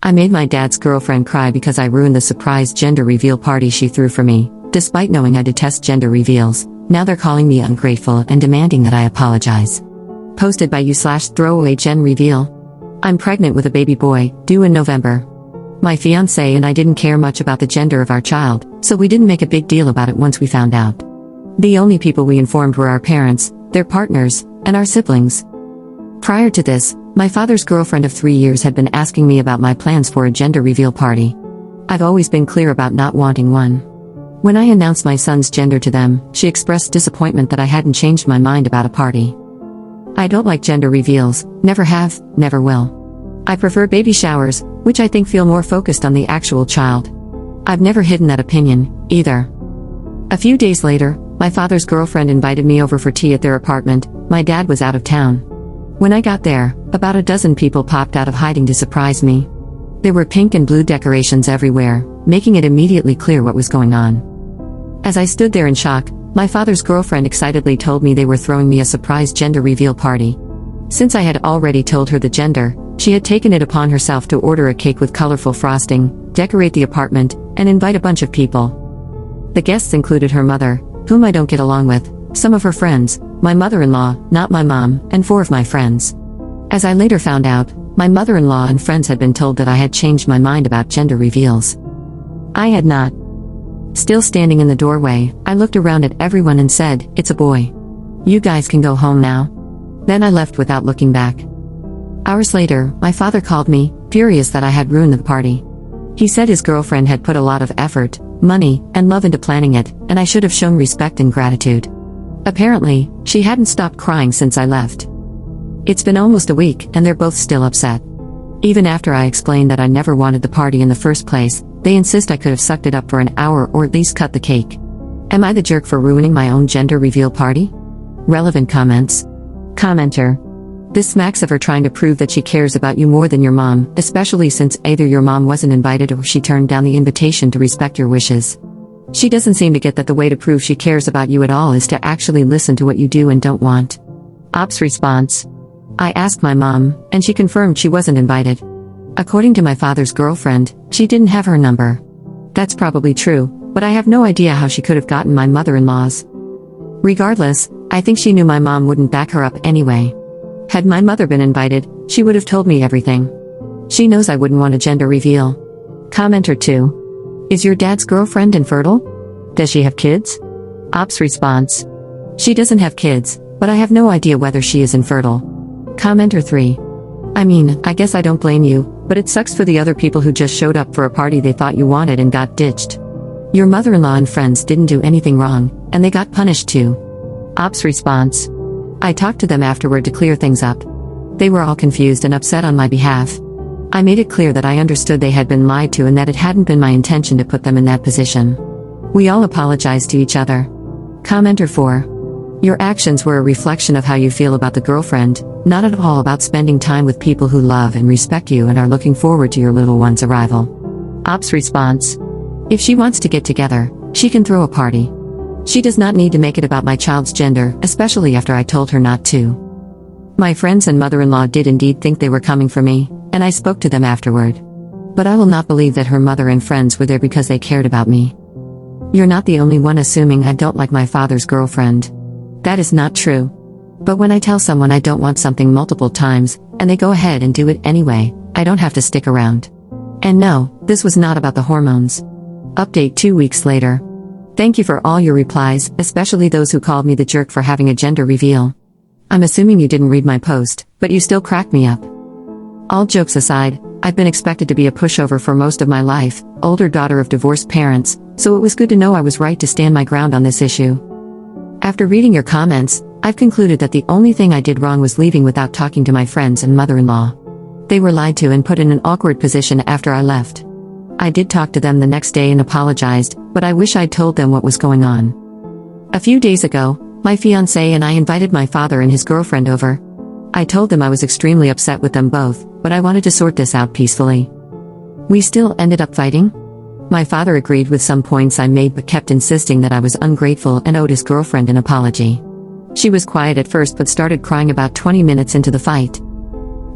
I made my dad's girlfriend cry because I ruined the surprise gender reveal party she threw for me. Despite knowing I detest gender reveals, now they're calling me ungrateful and demanding that I apologize. Posted by you/throwaway gen reveal. I'm pregnant with a baby boy, due in November. My fiancé and I didn't care much about the gender of our child, so we didn't make a big deal about it once we found out. The only people we informed were our parents, their partners, and our siblings. Prior to this, my father's girlfriend of 3 years had been asking me about my plans for a gender reveal party. I've always been clear about not wanting one. When I announced my son's gender to them, she expressed disappointment that I hadn't changed my mind about a party. I don't like gender reveals, never have, never will. I prefer baby showers, which I think feel more focused on the actual child. I've never hidden that opinion, either. A few days later, my father's girlfriend invited me over for tea at their apartment. My dad was out of town. When I got there, about a dozen people popped out of hiding to surprise me. There were pink and blue decorations everywhere, making it immediately clear what was going on. As I stood there in shock, my father's girlfriend excitedly told me they were throwing me a surprise gender reveal party. Since I had already told her the gender, she had taken it upon herself to order a cake with colorful frosting, decorate the apartment, and invite a bunch of people. The guests included her mother, whom I don't get along with, some of her friends, my mother-in-law, not my mom, and 4 of my friends. As I later found out, my mother-in-law and friends had been told that I had changed my mind about gender reveals. I had not. Still standing in the doorway, I looked around at everyone and said, "It's a boy. You guys can go home now." Then I left without looking back. Hours later, my father called me, furious that I had ruined the party. He said his girlfriend had put a lot of effort, money, and love into planning it, and I should have shown respect and gratitude. Apparently, she hadn't stopped crying since I left. It's been almost a week, and they're both still upset. Even after I explained that I never wanted the party in the first place, they insist I could have sucked it up for an hour or at least cut the cake. Am I the jerk for ruining my own gender reveal party? Relevant comments. Commenter. This smacks of her trying to prove that she cares about you more than your mom, especially since either your mom wasn't invited or she turned down the invitation to respect your wishes. She doesn't seem to get that the way to prove she cares about you at all is to actually listen to what you do and don't want. Ops response. I asked my mom, and she confirmed she wasn't invited. According to my father's girlfriend, she didn't have her number. That's probably true, but I have no idea how she could have gotten my mother-in-law's. Regardless, I think she knew my mom wouldn't back her up anyway. Had my mother been invited, she would have told me everything. She knows I wouldn't want a gender reveal. Commenter 2. Is your dad's girlfriend infertile? Does she have kids? Ops response. She doesn't have kids, but I have no idea whether she is infertile. Commenter 3. I mean, I guess I don't blame you, but it sucks for the other people who just showed up for a party they thought you wanted and got ditched. Your mother-in-law and friends didn't do anything wrong, and they got punished too. Ops response. I talked to them afterward to clear things up. They were all confused and upset on my behalf. I made it clear that I understood they had been lied to and that it hadn't been my intention to put them in that position. We all apologized to each other. Commenter 4. Your actions were a reflection of how you feel about the girlfriend, not at all about spending time with people who love and respect you and are looking forward to your little one's arrival. Ops response. If she wants to get together, she can throw a party. She does not need to make it about my child's gender, especially after I told her not to. My friends and mother-in-law did indeed think they were coming for me, and I spoke to them afterward. But I will not believe that her mother and friends were there because they cared about me. You're not the only one assuming I don't like my father's girlfriend. That is not true. But when I tell someone I don't want something multiple times, and they go ahead and do it anyway, I don't have to stick around. And no, this was not about the hormones. Update 2 weeks later. Thank you for all your replies, especially those who called me the jerk for having a gender reveal. I'm assuming you didn't read my post, but you still cracked me up. All jokes aside, I've been expected to be a pushover for most of my life, older daughter of divorced parents, so it was good to know I was right to stand my ground on this issue. After reading your comments, I've concluded that the only thing I did wrong was leaving without talking to my friends and mother-in-law. They were lied to and put in an awkward position after I left. I did talk to them the next day and apologized, but I wish I'd told them what was going on. A few days ago, my fiancé and I invited my father and his girlfriend over. I told them I was extremely upset with them both, but I wanted to sort this out peacefully. We still ended up fighting. My father agreed with some points I made but kept insisting that I was ungrateful and owed his girlfriend an apology. She was quiet at first but started crying about 20 minutes into the fight.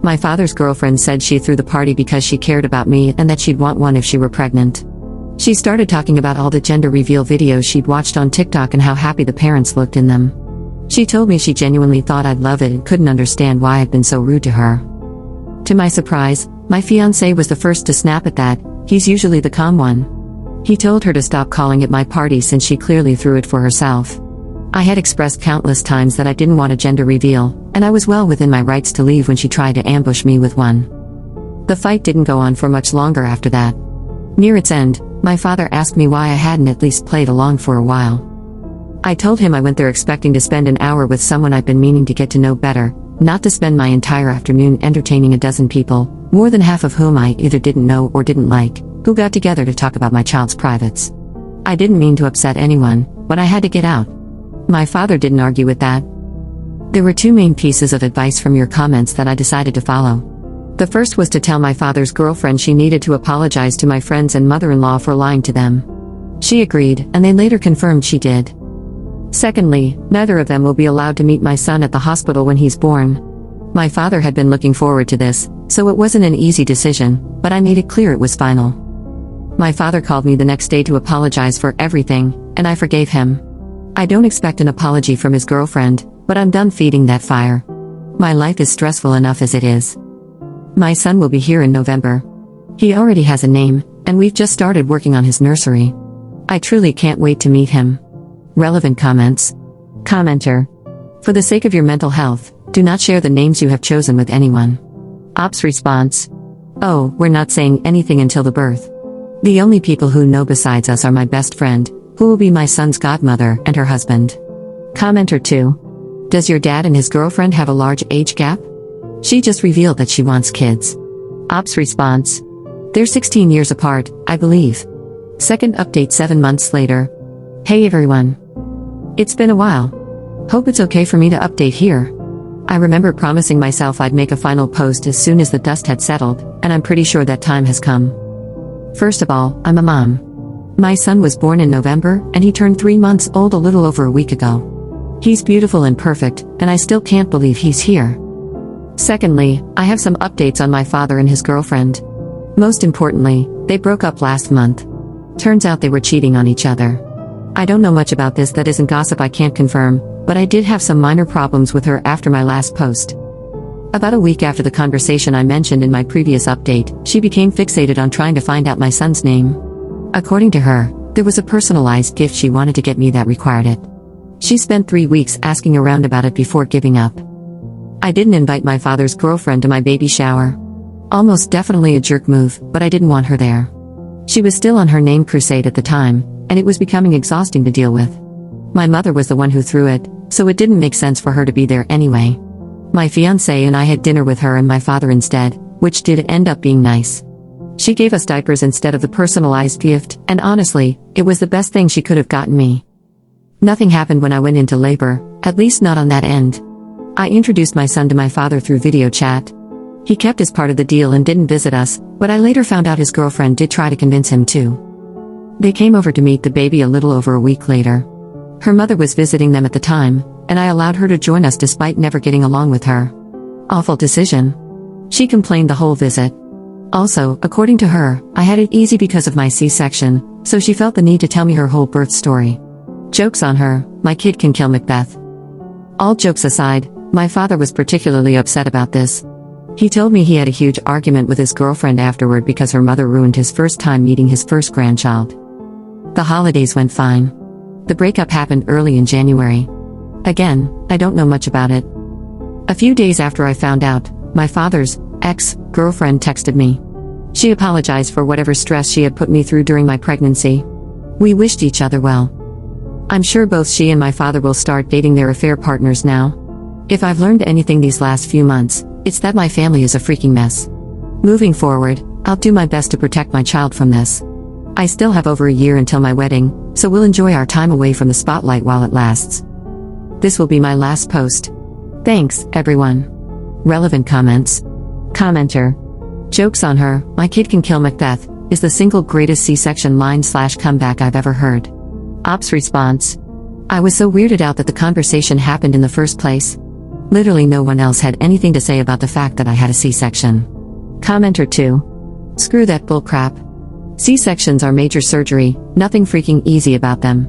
My father's girlfriend said she threw the party because she cared about me and that she'd want one if she were pregnant. She started talking about all the gender reveal videos she'd watched on TikTok and how happy the parents looked in them. She told me she genuinely thought I'd love it and couldn't understand why I'd been so rude to her. To my surprise, my fiancé was the first to snap at that. He's usually the calm one. He told her to stop calling it my party since she clearly threw it for herself. I had expressed countless times that I didn't want a gender reveal, and I was well within my rights to leave when she tried to ambush me with one. The fight didn't go on for much longer after that. Near its end, my father asked me why I hadn't at least played along for a while. I told him I went there expecting to spend an hour with someone I'd been meaning to get to know better, not to spend my entire afternoon entertaining a dozen people, more than half of whom I either didn't know or didn't like, who got together to talk about my child's privates. I didn't mean to upset anyone, but I had to get out. My father didn't argue with that. There were two main pieces of advice from your comments that I decided to follow. The first was to tell my father's girlfriend she needed to apologize to my friends and mother-in-law for lying to them. She agreed, and they later confirmed she did. Secondly, neither of them will be allowed to meet my son at the hospital when he's born. My father had been looking forward to this, so it wasn't an easy decision, but I made it clear it was final. My father called me the next day to apologize for everything, and I forgave him. I don't expect an apology from his girlfriend, but I'm done feeding that fire. My life is stressful enough as it is. My son will be here in November. He already has a name, and we've just started working on his nursery. I truly can't wait to meet him. Relevant comments. Commenter. For the sake of your mental health, do not share the names you have chosen with anyone. Ops response. Oh, we're not saying anything until the birth. The only people who know besides us are my best friend, who will be my son's godmother, and her husband. Commenter 2. Does your dad and his girlfriend have a large age gap? She just revealed that she wants kids. Ops response. They're 16 years apart, I believe. Second update 7 months later. Hey everyone. It's been a while. Hope it's okay for me to update here. I remember promising myself I'd make a final post as soon as the dust had settled, and I'm pretty sure that time has come. First of all, I'm a mom. My son was born in November, and he turned 3 months old a little over a week ago. He's beautiful and perfect, and I still can't believe he's here. Secondly, I have some updates on my father and his girlfriend. Most importantly, they broke up last month. Turns out they were cheating on each other. I don't know much about this that isn't gossip I can't confirm, but I did have some minor problems with her after my last post. About a week after the conversation I mentioned in my previous update, she became fixated on trying to find out my son's name. According to her, there was a personalized gift she wanted to get me that required it. She spent 3 weeks asking around about it before giving up. I didn't invite my father's girlfriend to my baby shower. Almost definitely a jerk move, but I didn't want her there. She was still on her name crusade at the time, and it was becoming exhausting to deal with. My mother was the one who threw it, so it didn't make sense for her to be there anyway. My fiancé and I had dinner with her and my father instead, which did end up being nice. She gave us diapers instead of the personalized gift, and honestly, it was the best thing she could have gotten me. Nothing happened when I went into labor, at least not on that end. I introduced my son to my father through video chat. He kept his part of the deal and didn't visit us, but I later found out his girlfriend did try to convince him to. They came over to meet the baby a little over a week later. Her mother was visiting them at the time, and I allowed her to join us despite never getting along with her. Awful decision. She complained the whole visit. Also, according to her, I had it easy because of my C-section, so she felt the need to tell me her whole birth story. Joke's on her, my kid can kill Macbeth. All jokes aside, my father was particularly upset about this. He told me he had a huge argument with his girlfriend afterward because her mother ruined his first time meeting his first grandchild. The holidays went fine. The breakup happened early in January. Again, I don't know much about it. A few days after I found out, my father's ex-girlfriend texted me. She apologized for whatever stress she had put me through during my pregnancy. We wished each other well. I'm sure both she and my father will start dating their affair partners now. If I've learned anything these last few months, it's that my family is a freaking mess. Moving forward, I'll do my best to protect my child from this. I still have over a year until my wedding, so we'll enjoy our time away from the spotlight while it lasts. This will be my last post. Thanks, everyone. Relevant comments. Commenter. Joke's on her, my kid can kill Macbeth, is the single greatest C-section line/comeback I've ever heard. Ops response. I was so weirded out that the conversation happened in the first place. Literally no one else had anything to say about the fact that I had a C-section. Commenter 2. Screw that bullcrap. C-sections are major surgery, nothing freaking easy about them.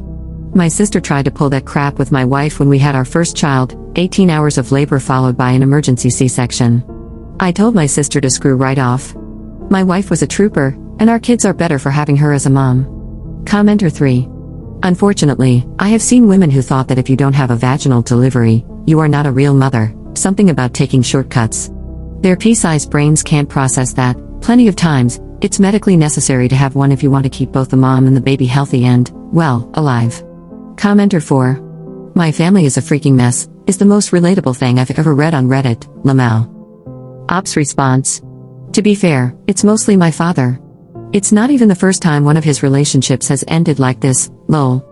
My sister tried to pull that crap with my wife when we had our first child, 18 hours of labor followed by an emergency C-section. I told my sister to screw right off. My wife was a trooper, and our kids are better for having her as a mom. Commenter 3. Unfortunately, I have seen women who thought that if you don't have a vaginal delivery, you are not a real mother, something about taking shortcuts. Their pea-sized brains can't process that. Plenty of times, it's medically necessary to have one if you want to keep both the mom and the baby healthy and, well, alive. Commenter 4. My family is a freaking mess, is the most relatable thing I've ever read on Reddit, Lamau. Ops response. To be fair, it's mostly my father. It's not even the first time one of his relationships has ended like this, lol.